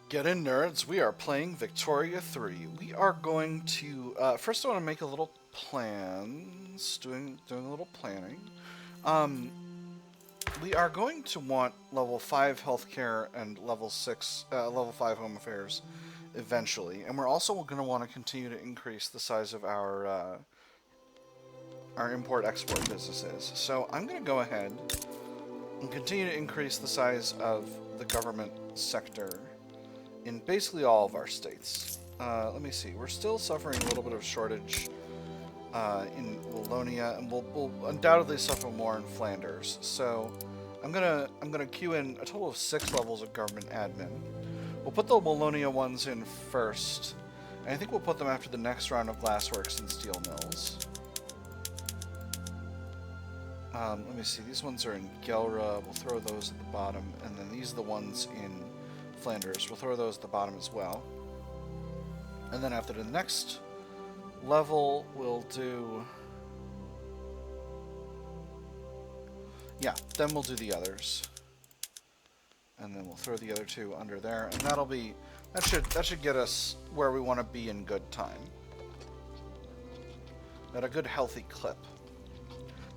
Get in, nerds. We are playing Victoria 3. We are going to... first, I want to make a little plans. Doing a little planning. Um, we are going to want level 5 healthcare and level 5 home affairs eventually. And we're also going to want to continue to increase the size of our import-export businesses. So I'm going to go ahead and continue to increase the size of the government sector in basically all of our states. Let me see. We're still suffering a little bit of shortage in Wallonia, and we'll undoubtedly suffer more in Flanders. So I'm gonna queue in a total of 6 levels of government admin. We'll put the Wallonia ones in first, and I think we'll put them after the next round of glassworks and steel mills. Let me see. These ones are in Gelra. We'll throw those at the bottom, and then these are the ones in Flanders. We'll throw those at the bottom as well. And then after the next level, we'll do... yeah, then we'll do the others. And then we'll throw the other 2 under there, and that'll be... that should get us where we want to be in good time. At a good, healthy clip.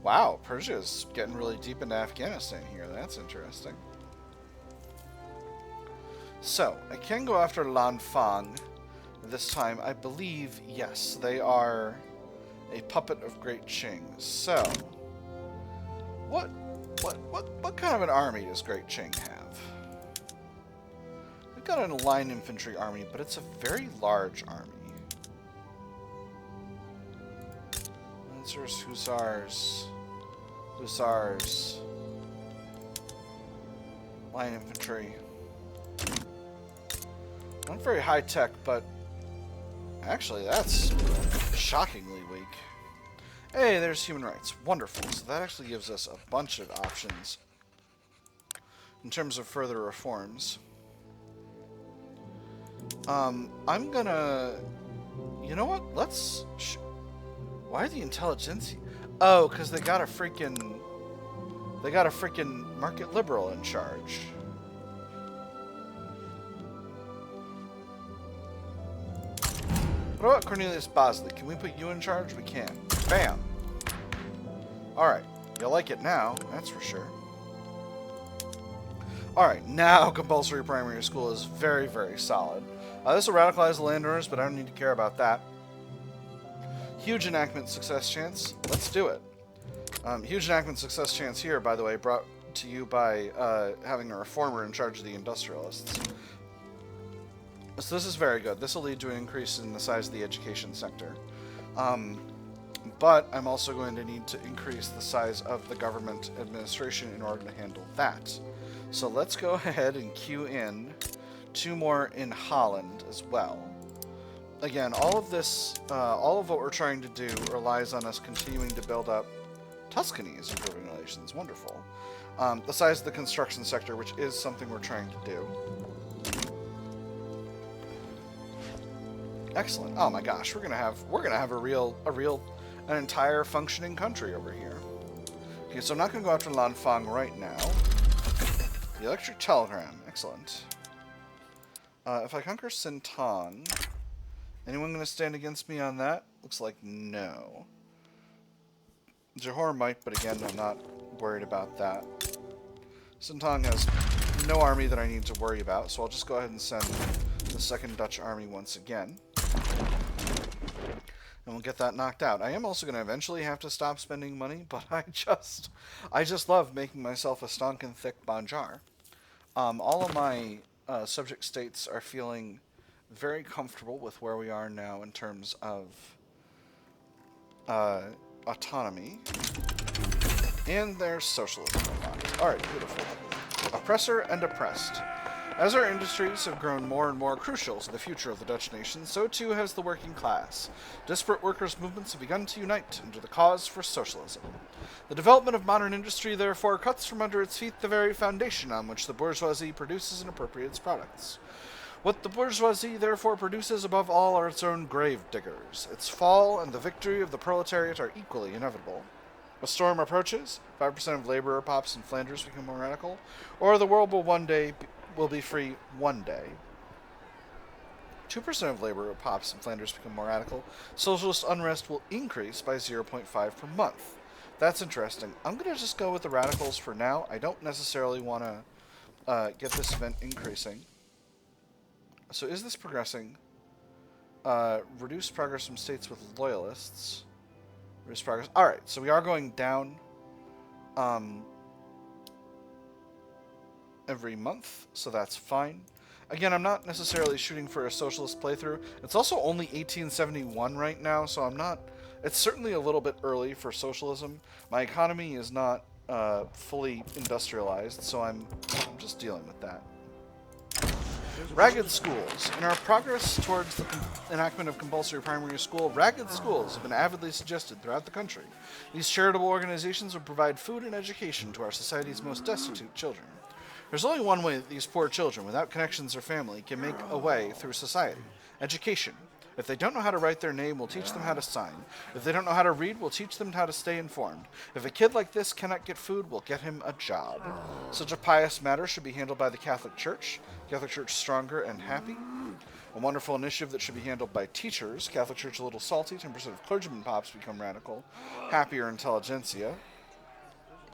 Wow, Persia's getting really deep into Afghanistan here. That's interesting. So, I can go after Lanfang this time. I believe, yes, they are a puppet of Great Qing. So, what kind of an army does Great Qing have? We've got an line infantry army, but it's a very large army. Lancers, Hussars, line infantry. Not very high tech, but actually that's shockingly weak. Hey, there's human rights. Wonderful. So that actually gives us a bunch of options in terms of further reforms. I'm gonna... you know what? Let's... why the Intelligentsia? Oh, because they got a freaking market liberal in charge. What about Cornelius Bozley? Can we put you in charge? We can. Bam! Alright. You'll like it now, that's for sure. Alright, now compulsory primary school is very, very solid. This will radicalize the landowners, but I don't need to care about that. Huge enactment success chance. Let's do it. Huge enactment success chance here, by the way, brought to you by having a reformer in charge of the Industrialists. So this is very good. This will lead to an increase in the size of the education sector. But I'm also going to need to increase the size of the government administration in order to handle that. So let's go ahead and queue in 2 more in Holland as well. Again, all of this, all of what we're trying to do relies on us continuing to build up Tuscany is improving relations. Wonderful. The size of the construction sector, which is something we're trying to do. Excellent. Oh my gosh, we're gonna have an entire functioning country over here. Okay, so I'm not gonna go after Lanfang right now. The electric telegram. Excellent. If I conquer Sintang, anyone gonna stand against me on that? Looks like no. Johor might, but again, I'm not worried about that. Sintang has no army that I need to worry about, so I'll just go ahead and send the Second Dutch Army once again. And we'll get that knocked out. I am also going to eventually have to stop spending money, but I just love making myself a stonkin' thick Banjar. All of my subject states are feeling very comfortable with where we are now in terms of autonomy. And there's socialism unlocked. Alright, beautiful. Oppressor and oppressed. As our industries have grown more and more crucial to the future of the Dutch nation, so too has the working class. Disparate workers' movements have begun to unite under the cause for socialism. The development of modern industry, therefore, cuts from under its feet the very foundation on which the bourgeoisie produces and appropriates products. What the bourgeoisie, therefore, produces above all are its own grave diggers. Its fall and the victory of the proletariat are equally inevitable. A storm approaches, 5% of laborer pops in Flanders become more radical, or the world will be free one day. 2% of labor pops in Flanders become more radical. Socialist unrest will increase by 0.5 per month. That's interesting. I'm going to just go with the radicals for now. I don't necessarily want to get this event increasing. So is this progressing? Reduce progress from states with loyalists. Reduce progress. Alright, so we are going down every month, so that's fine. Again, I'm not necessarily shooting for a socialist playthrough. It's also only 1871 right now, so I'm not... It's certainly a little bit early for socialism. My economy is not fully industrialized, so I'm just dealing with that. Ragged schools. In our progress towards the enactment of compulsory primary school, ragged schools have been avidly suggested throughout the country. These charitable organizations will provide food and education to our society's most destitute children. There's only one way that these poor children, without connections or family, can make a way through society. Education. If they don't know how to write their name, we'll teach them how to sign. If they don't know how to read, we'll teach them how to stay informed. If a kid like this cannot get food, we'll get him a job. Such a pious matter should be handled by the Catholic Church. Catholic Church stronger and happy. A wonderful initiative that should be handled by teachers. Catholic Church a little salty. 10% of clergymen pops become radical. Happier Intelligentsia.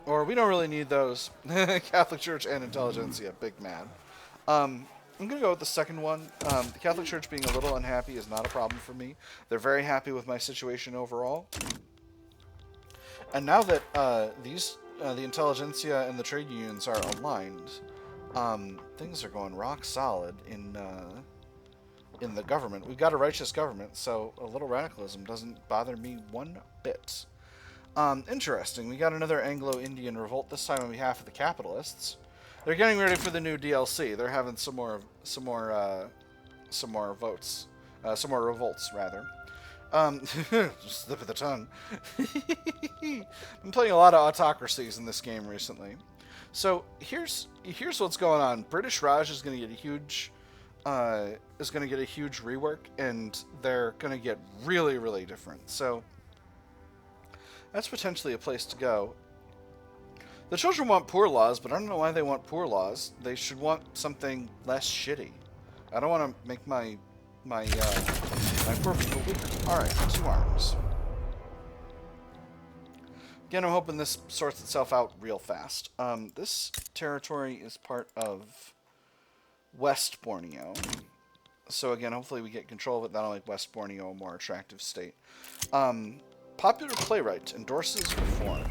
Or we don't really need those. Catholic Church and Intelligentsia. Big mad. I'm going to go with the second one. The Catholic Church being a little unhappy is not a problem for me. They're very happy with my situation overall. And now that the Intelligentsia and the trade unions are aligned, things are going rock solid in the government. We've got a righteous government, so a little radicalism doesn't bother me one bit. Interesting. We got another Anglo-Indian revolt, this time on behalf of the capitalists. They're getting ready for the new DLC. They're having some more votes, some more revolts rather. Just slip of the tongue. I'm playing a lot of autocracies in this game recently. So here's what's going on. British Raj is going to get a huge rework, and they're going to get really, really different. So that's potentially a place to go. The children want poor laws, but I don't know why they want poor laws. They should want something less shitty. I don't want to make my poor people weaker. Alright, 2 arms. Again, I'm hoping this sorts itself out real fast. This territory is part of West Borneo. So again, hopefully we get control of it. That'll make West Borneo a more attractive state. Popular playwright endorses reform.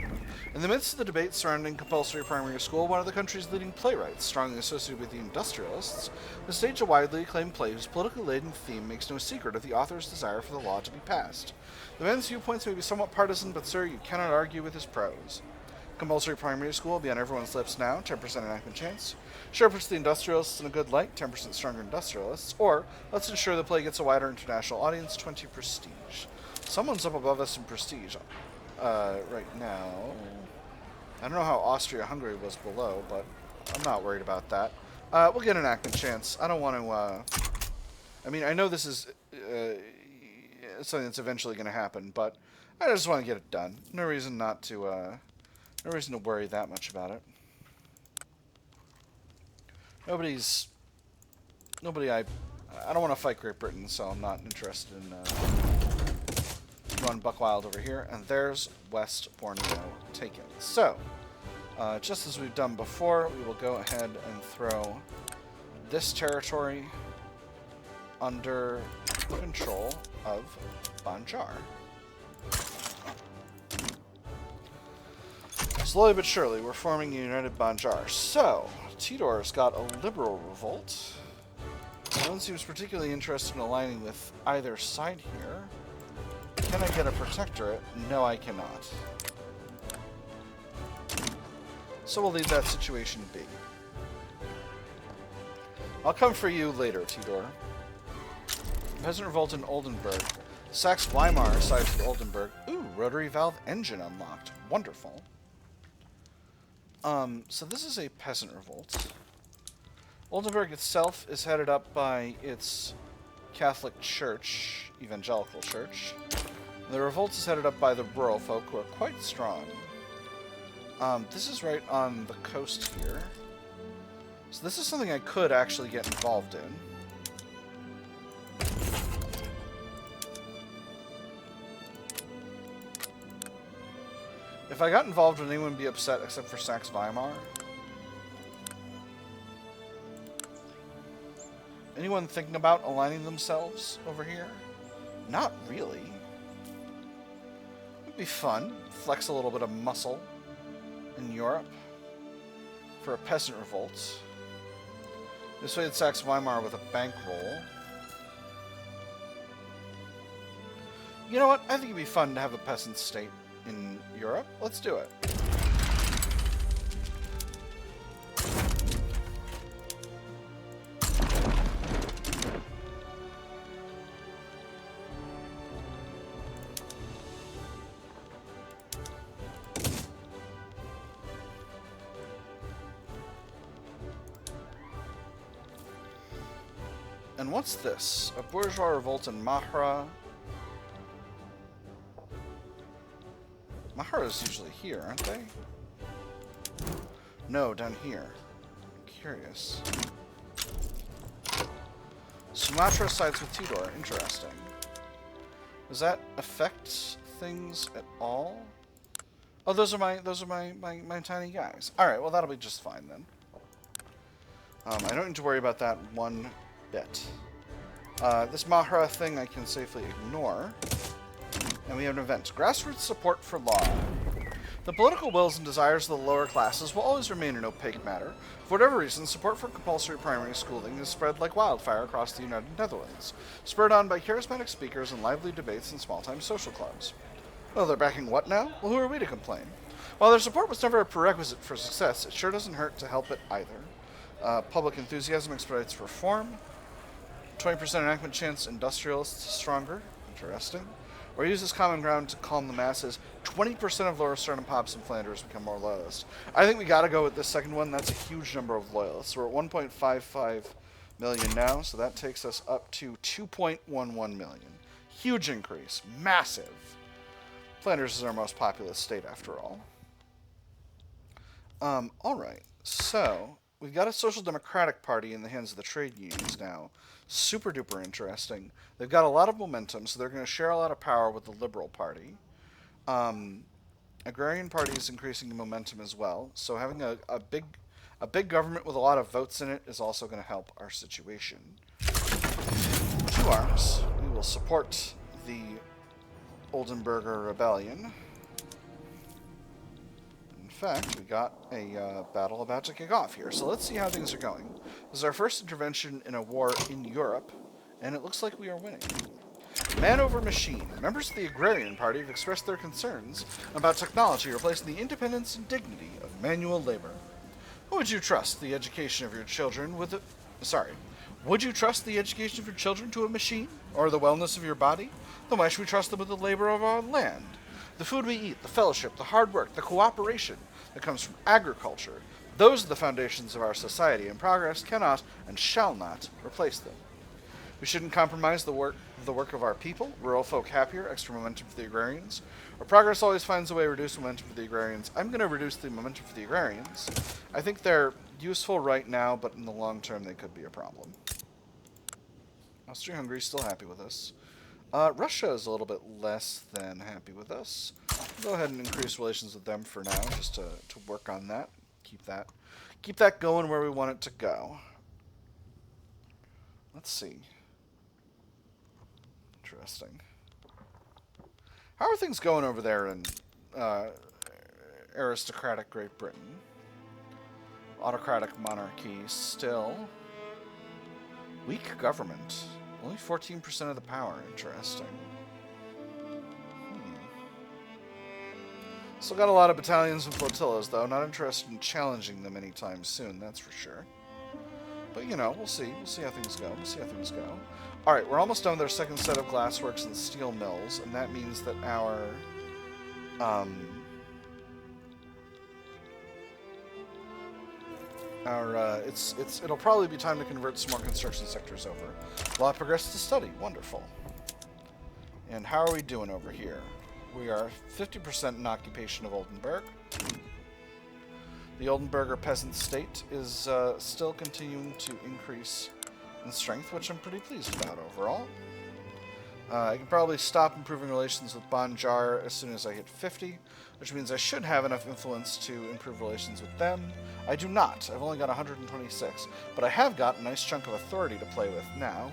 In the midst of the debate surrounding compulsory primary school, one of the country's leading playwrights, strongly associated with the Industrialists, has staged a widely acclaimed play whose politically laden theme makes no secret of the author's desire for the law to be passed. The man's viewpoints may be somewhat partisan, but sir, you cannot argue with his prose. Compulsory primary school will be on everyone's lips now, 10% enactment chance. Sure puts the Industrialists in a good light, 10% stronger Industrialists. Or, let's ensure the play gets a wider international audience, 20 prestige. Someone's up above us in prestige right now. I don't know how Austria-Hungary was below, but I'm not worried about that. We'll get an enactment chance. I don't want to... I mean, I know this is something that's eventually going to happen, but I just want to get it done. No reason not to... no reason to worry that much about it. I don't want to fight Great Britain, so I'm not interested in going buck wild over here. And there's West Borneo taken. So, just as we've done before, we will go ahead and throw this territory under control of Banjar. Slowly but surely, we're forming a united Banjar. So, Tidor's got a liberal revolt. No one seems particularly interested in aligning with either side here. Can I get a protectorate? No, I cannot. So we'll leave that situation be. I'll come for you later, Tidor. Peasant revolt in Oldenburg. Saxe-Weimar sides with Oldenburg. Ooh, rotary valve engine unlocked. Wonderful. So this is a peasant revolt. Oldenburg itself is headed up by its Catholic Church, Evangelical Church. The revolt is headed up by the rural folk, who are quite strong. This is right on the coast here. So this is something I could actually get involved in. If I got involved, would anyone be upset except for Saxe-Weimar? Anyone thinking about aligning themselves over here? Not really. It'd be fun. Flex a little bit of muscle in Europe for a peasant revolt. Dissuade Saxe-Weimar with a bankroll. You know what? I think it'd be fun to have a peasant state in Europe. Let's do it. And what's this? A bourgeois revolt in Mahra. Mahra is usually here, aren't they? No, down here. I'm curious. Sumatra sides with Tudor. Interesting. Does that affect things at all? Oh, those are my tiny guys. All right, well that'll be just fine then. I don't need to worry about that one bit. This Mahra thing I can safely ignore. And we have an event. Grassroots support for law. The political wills and desires of the lower classes will always remain an opaque matter. For whatever reason, support for compulsory primary schooling is spread like wildfire across the United Netherlands, spurred on by charismatic speakers and lively debates in small-time social clubs. Oh, they're backing what now? Well, who are we to complain? While their support was never a prerequisite for success, it sure doesn't hurt to help it either. Public enthusiasm expedites reform. 20% enactment chance industrialists stronger. Interesting. Or use this common ground to calm the masses. 20% of lower sternum pops in Flanders become more loyalist. I think we gotta go with this second one. That's a huge number of loyalists. We're at 1.55 million now, so that takes us up to 2.11 million. Huge increase. Massive. Flanders is our most populous state after all. Alright. So, we've got a social democratic party in the hands of the trade unions now. Super duper interesting. They've got a lot of momentum, so they're going to share a lot of power with the Liberal Party. Agrarian Party is increasing in momentum as well, so having a big government with a lot of votes in it is also going to help our situation. 2 arms. We will support the Oldenburger Rebellion. In fact, we got a battle about to kick off here, so let's see how things are going. This is our first intervention in a war in Europe, and it looks like we are winning. Man over machine. Members of the Agrarian Party have expressed their concerns about technology replacing the independence and dignity of manual labor. Would you trust the education of your children with would you trust the education of your children to a machine? Or the wellness of your body? Then why should we trust them with the labor of our land? The food we eat, the fellowship, the hard work, the cooperation that comes from agriculture, those are the foundations of our society, and progress cannot and shall not replace them. We shouldn't compromise the work of our people. Rural folk happier, extra momentum for the agrarians. Our progress always finds a way to reduce momentum for the agrarians. I'm going to reduce the momentum for the agrarians. I think they're useful right now, but in the long term they could be a problem. Austria-Hungary is still happy with us. Russia is a little bit less than happy with us. We'll go ahead and increase relations with them for now, just to work on that. Keep that going where we want it to go. Let's see. Interesting. How are things going over there in aristocratic Great Britain? Autocratic monarchy still. Weak government. Only 14% of the power. Interesting. Still got a lot of battalions and flotillas, though. Not interested in challenging them anytime soon, that's for sure. But, you know, we'll see. We'll see how things go. Alright, we're almost done with our second set of glassworks and steel mills, and that means that our... it'll probably be time to convert some more construction sectors over. Law progress to study. Wonderful. And how are we doing over here? We are 50% in occupation of Oldenburg. The Oldenburger peasant state is still continuing to increase in strength, which I'm pretty pleased about overall. I can probably stop improving relations with Banjar as soon as I hit 50, which means I should have enough influence to improve relations with them. I do not. I've only got 126, but I have got a nice chunk of authority to play with now.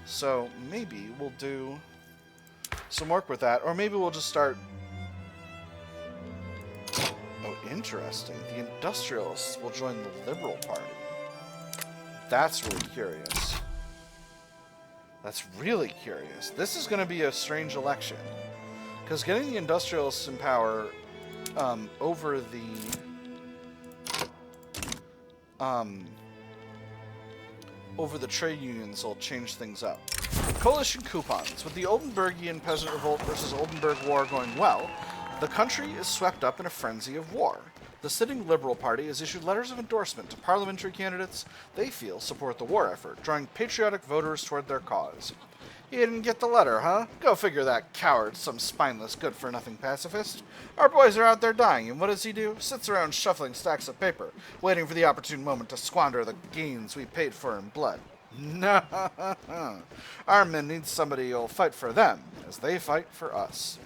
So maybe we'll do some work with that, or maybe we'll just start... Oh, interesting. The Industrialists will join the Liberal Party. That's really curious. That's really curious. This is going to be a strange election. Because getting the Industrialists in power over the trade unions will change things up. Coalition coupons. With the Oldenburgian Peasant Revolt versus Oldenburg War going well, the country is swept up in a frenzy of war. The sitting Liberal Party has issued letters of endorsement to parliamentary candidates they feel support the war effort, drawing patriotic voters toward their cause. You didn't get the letter, huh? Go figure that coward, some spineless, good-for-nothing pacifist. Our boys are out there dying, and what does he do? Sits around shuffling stacks of paper, waiting for the opportune moment to squander the gains we paid for in blood. No, our men need somebody who'll fight for them, as they fight for us.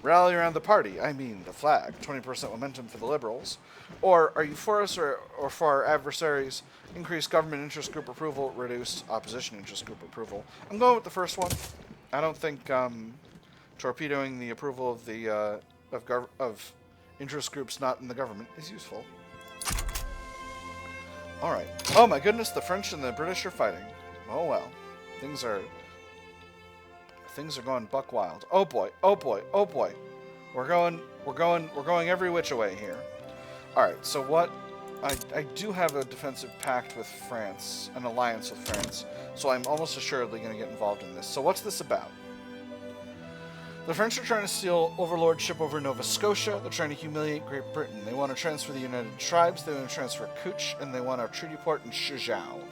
Rally around the party, I mean the flag, 20% momentum for the Liberals. Or are you for us or for our adversaries? Increased government interest group approval, reduced opposition interest group approval. I'm going with the first one. I don't think torpedoing the approval of the of interest groups not in the government is useful. All right. Oh my goodness, the French and the British are fighting. Oh well, things are going buck wild. Oh boy, oh boy, oh boy. We're going every which way here. Alright, so what... I do have a defensive pact with France, an alliance with France, so I'm almost assuredly going to get involved in this. So what's this about? The French are trying to steal overlordship over Nova Scotia. They're trying to humiliate Great Britain. They want to transfer the United Tribes. They want to transfer Kuch, and they want a treaty port in Suzhou.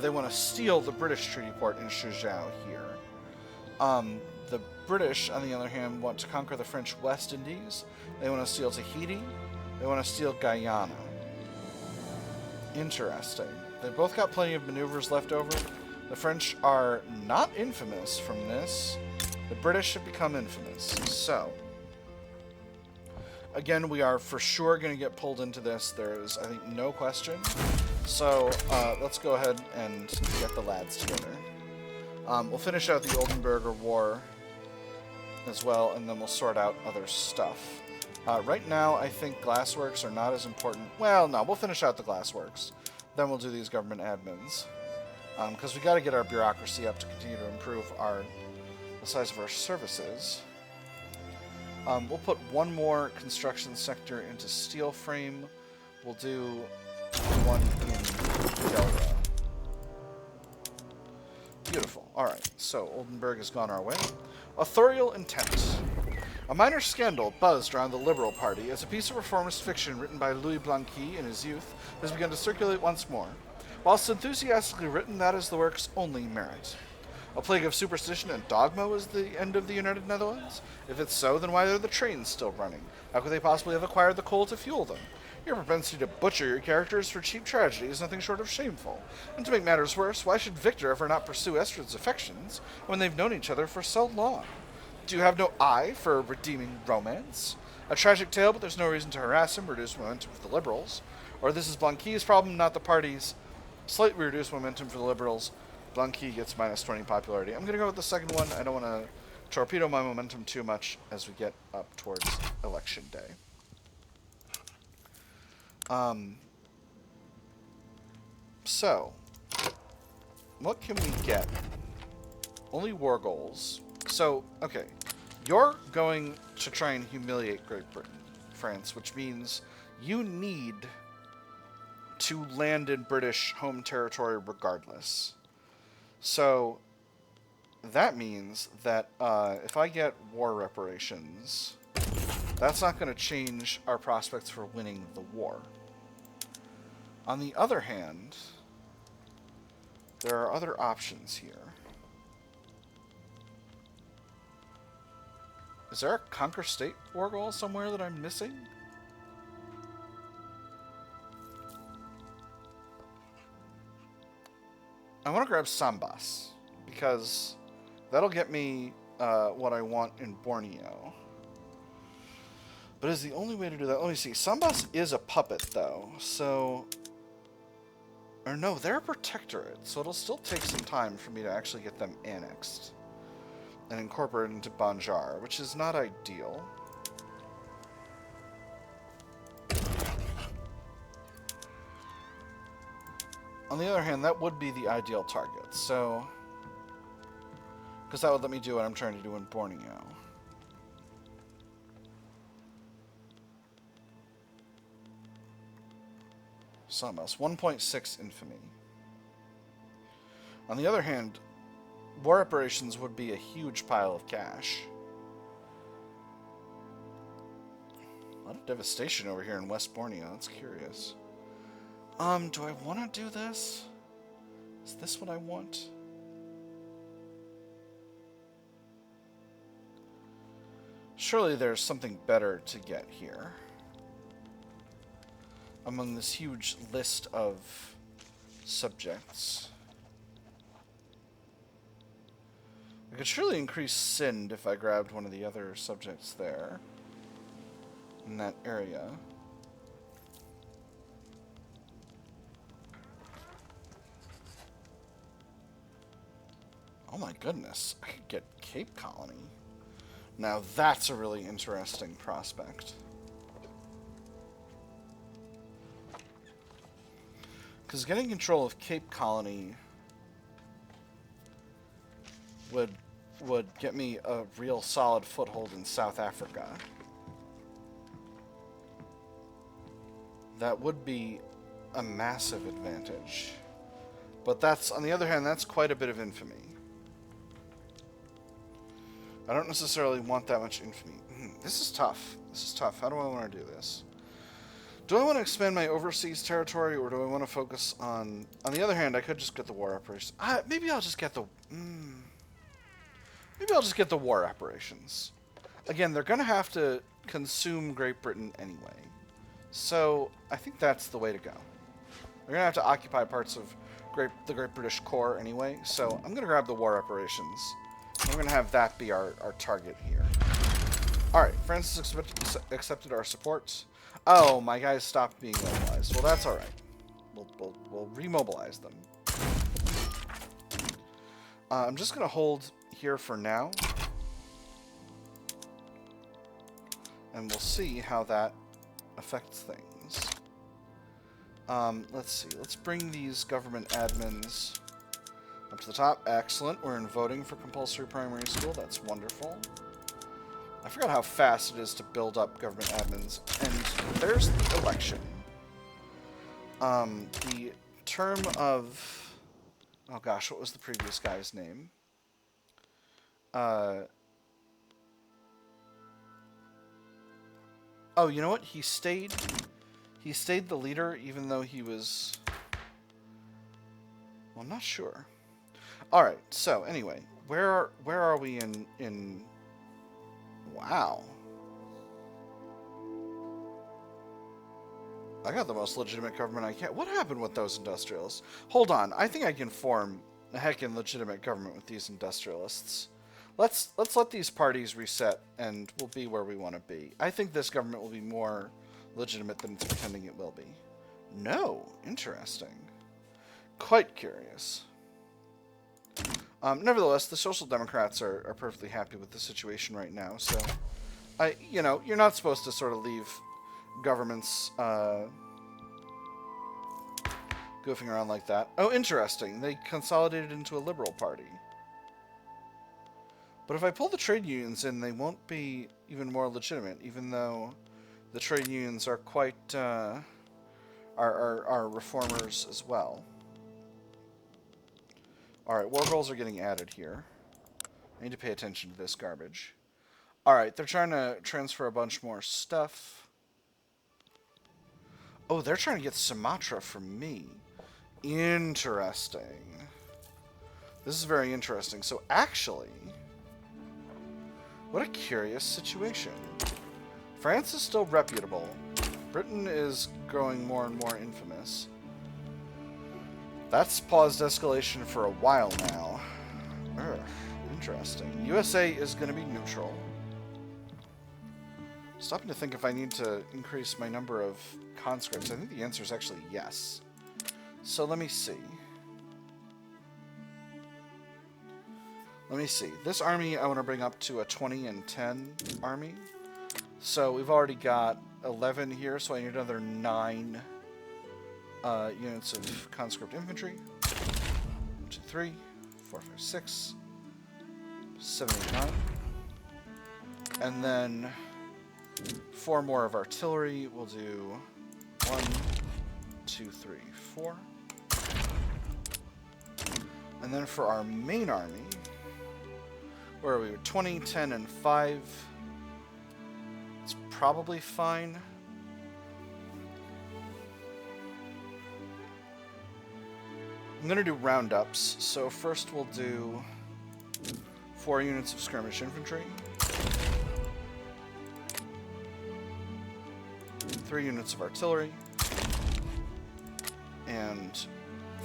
They want to steal the British treaty port in Suzhou here. The British, on the other hand, want to conquer the French West Indies. They want to steal Tahiti. They want to steal Guyana. Interesting. They both got plenty of maneuvers left over. The French are not infamous from this. The British have become infamous. So, again, we are for sure going to get pulled into this. There is, I think, no question. So, let's go ahead and get the lads together. We'll finish out the Oldenburger War as well, and then we'll sort out other stuff. Right now, I think glassworks are not as important. Well, no, we'll finish out the glassworks. Then we'll do these government admins. Because we got to get our bureaucracy up to continue to improve the size of our services. We'll put one more construction sector into steel frame. We'll do one in Delta. Beautiful. Alright, so Oldenburg has gone our way. Authorial intent. A minor scandal buzzed around the Liberal Party as a piece of reformist fiction written by Louis Blanqui in his youth has begun to circulate once more. Whilst enthusiastically written, that is the work's only merit. A plague of superstition and dogma was the end of the United Netherlands? If it's so, then why are the trains still running? How could they possibly have acquired the coal to fuel them? Your propensity to butcher your characters for cheap tragedy is nothing short of shameful. And to make matters worse, why should Victor ever not pursue Estrid's affections when they've known each other for so long? Do you have no eye for redeeming romance? A tragic tale, but there's no reason to harass him, reduce momentum for the Liberals. Or this is Blanqui's problem, not the party's. Slightly reduced momentum for the Liberals. Blanqui gets minus 20 popularity. I'm going to go with the second one. I don't want to torpedo my momentum too much as we get up towards election day. So, what can we get? Only war goals. So, okay. You're going to try and humiliate Great Britain, France, which means you need to land in British home territory regardless. So, that means that if I get war reparations, that's not going to change our prospects for winning the war. On the other hand, there are other options here. Is there a Conquer State war goal somewhere that I'm missing? I want to grab Sambas, because that'll get me what I want in Borneo. But is the only way to do that... Let me see. Sambas is a puppet, though. So... Or no, they're a protectorate. So it'll still take some time for me to actually get them annexed. And incorporated into Banjar, which is not ideal. On the other hand, that would be the ideal target. So... Because that would let me do what I'm trying to do in Borneo. Something else. 1.6 infamy. On the other hand, war reparations would be a huge pile of cash. A lot of devastation over here in West Borneo. That's curious. Do I want to do this? Is this what I want? Surely there's something better to get here. Among this huge list of subjects. I could surely increase Sind if I grabbed one of the other subjects there. In that area. Oh my goodness, I could get Cape Colony. Now that's a really interesting prospect. Because getting control of Cape Colony would get me a real solid foothold in South Africa. That would be a massive advantage. But that's, on the other hand, that's quite a bit of infamy. I don't necessarily want that much infamy. This is tough. This is tough. How do I want to do this? Do I want to expand my overseas territory, or do I want to focus on... On the other hand, I could just get the war reparations. Maybe I'll just get the... Maybe I'll just get the war reparations. Again, they're going to have to consume Great Britain anyway. So, I think that's the way to go. They're going to have to occupy parts of the Great British Core anyway, so I'm going to grab the war reparations. We're going to have that be our target here. Alright, France has accepted our support. Oh, my guys stopped being mobilized. Well, that's alright. We'll remobilize them. I'm just going to hold here for now. And we'll see how that affects things. Let's see. Let's bring these government admins up to the top. Excellent. We're in voting for compulsory primary school. That's wonderful. I forgot how fast it is to build up government admins. And there's the election. The term of... Oh gosh, what was the previous guy's name? Oh, you know what? He stayed the leader even though he was... Well, I'm not sure. Alright, so anyway, where are we in... Wow. I got the most legitimate government I can. What happened with those industrialists? Hold on, I think I can form a heckin' legitimate government with these industrialists. Let's let these parties reset, and we'll be where we want to be. I think this government will be more legitimate than it's pretending it will be. No, interesting. Quite curious. Nevertheless, the Social Democrats are perfectly happy with the situation right now. So, you know, you're not supposed to sort of leave governments goofing around like that. Oh, interesting. They consolidated into a liberal party. But if I pull the trade unions in, they won't be even more legitimate, even though the trade unions are quite are reformers as well. Alright, war goals are getting added here. I need to pay attention to this garbage. Alright, they're trying to transfer a bunch more stuff. Oh, they're trying to get Sumatra from me. Interesting. This is very interesting. So actually, what a curious situation. France is still reputable. Britain is growing more and more infamous. That's paused escalation for a while now. Ugh, Interesting. USA is going to be neutral. Stopping to think if I need to increase my number of conscripts. I think the answer is actually yes. So let me see. Let me see. This army I want to bring up to a 20 and 10 army. So we've already got 11 here, so I need another 9 units of conscript infantry. 1, 2, 3, 4, 5, 6, 7, 8, 9. And then 4 more of artillery. We'll do 1, 2, 3, 4. And then for our main army, where are we? 20, 10, and 5. It's probably fine. I'm going to do roundups. So first we'll do 4 units of skirmish infantry. 3 units of artillery. And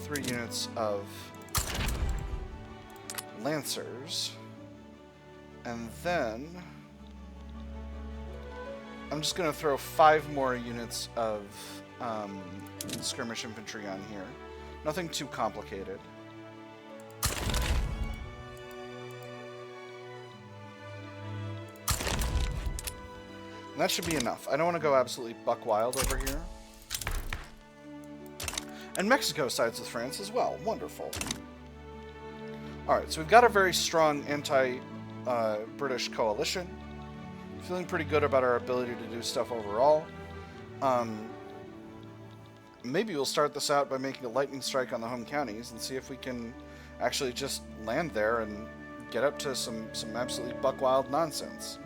3 units of lancers. And then I'm just going to throw 5 more units of skirmish infantry on here. Nothing too complicated. And that should be enough. I don't want to go absolutely buck wild over here. And Mexico sides with France as well. Wonderful. Alright, so we've got a very strong anti-British coalition. Feeling pretty good about our ability to do stuff overall. Maybe we'll start this out by making a lightning strike on the home counties and see if we can actually just land there and get up to some absolutely buck wild nonsense.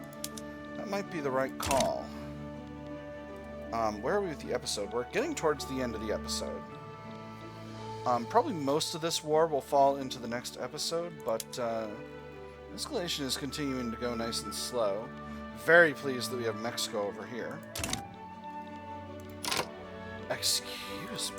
That might be the right call. Where are we with the episode? We're getting towards the end of the episode. Probably most of this war will fall into the next episode, but escalation is continuing to go nice and slow. Very pleased that we have Mexico over here. Excuse me.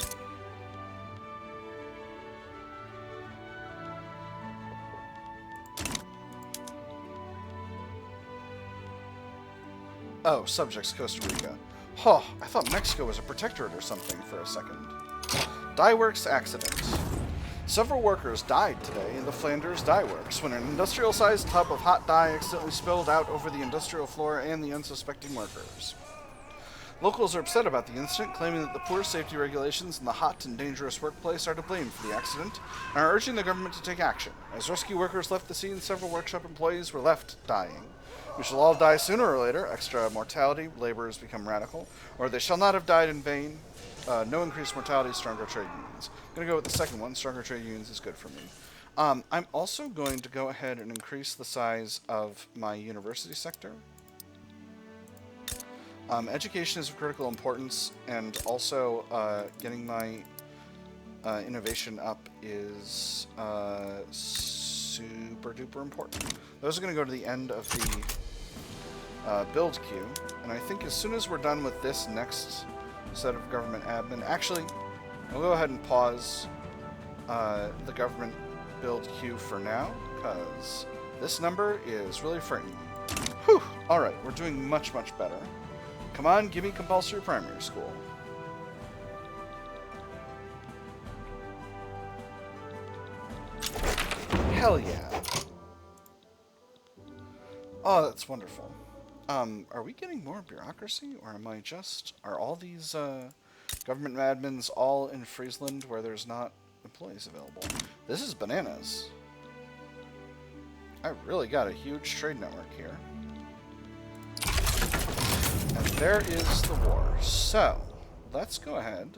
Oh, subjects Costa Rica. Huh, I thought Mexico was a protectorate or something for a second. Dye Works accident. Several workers died today in the Flanders Dye Works when an industrial-sized tub of hot dye accidentally spilled out over the industrial floor and the unsuspecting workers. Locals are upset about the incident, claiming that the poor safety regulations in the hot and dangerous workplace are to blame for the accident, and are urging the government to take action. As rescue workers left the scene, several workshop employees were left dying. We shall all die sooner or later. Extra mortality, laborers become radical, or they shall not have died in vain. No increased mortality, stronger trade unions. I'm going to go with the second one. Stronger trade unions is good for me. I'm also going to go ahead and increase the size of my university sector. Education is of critical importance, and also getting my innovation up is super duper important. Those are going to go to the end of the build queue, and I think as soon as we're done with this next set of government admin, actually, I'll go ahead and pause the government build queue for now, because this number is really frightening me. Whew! Alright, we're doing much, much better. Come on, give me compulsory primary school. Hell yeah. Oh, that's wonderful. Are we getting more bureaucracy, or am I just... Are all these government admins all in Friesland where there's not employees available? This is bananas. I really got a huge trade network here. And there is the war. So, let's go ahead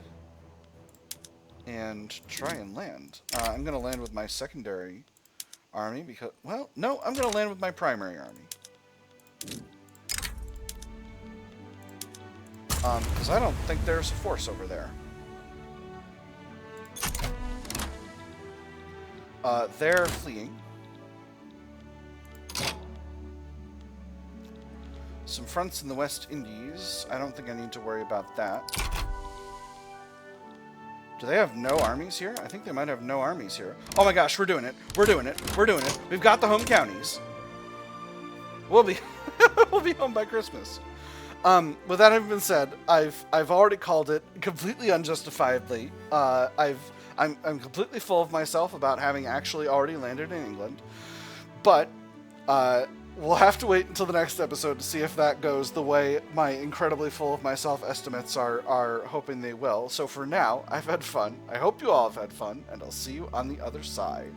and try and land. I'm going to land with my secondary army because... Well, no, I'm going to land with my primary army. Because I don't think there's a force over there. They're fleeing. Some fronts in the West Indies. I don't think I need to worry about that. Do they have no armies here? I think they might have no armies here. Oh my gosh, we're doing it. We're doing it. We're doing it. We've got the home counties. We'll be we'll be home by Christmas. With that having been said, I've already called it completely unjustifiably. I'm completely full of myself about having actually already landed in England. But we'll have to wait until the next episode to see if that goes the way my incredibly full of myself estimates are hoping they will. So for now, I've had fun. I hope you all have had fun, and I'll see you on the other side.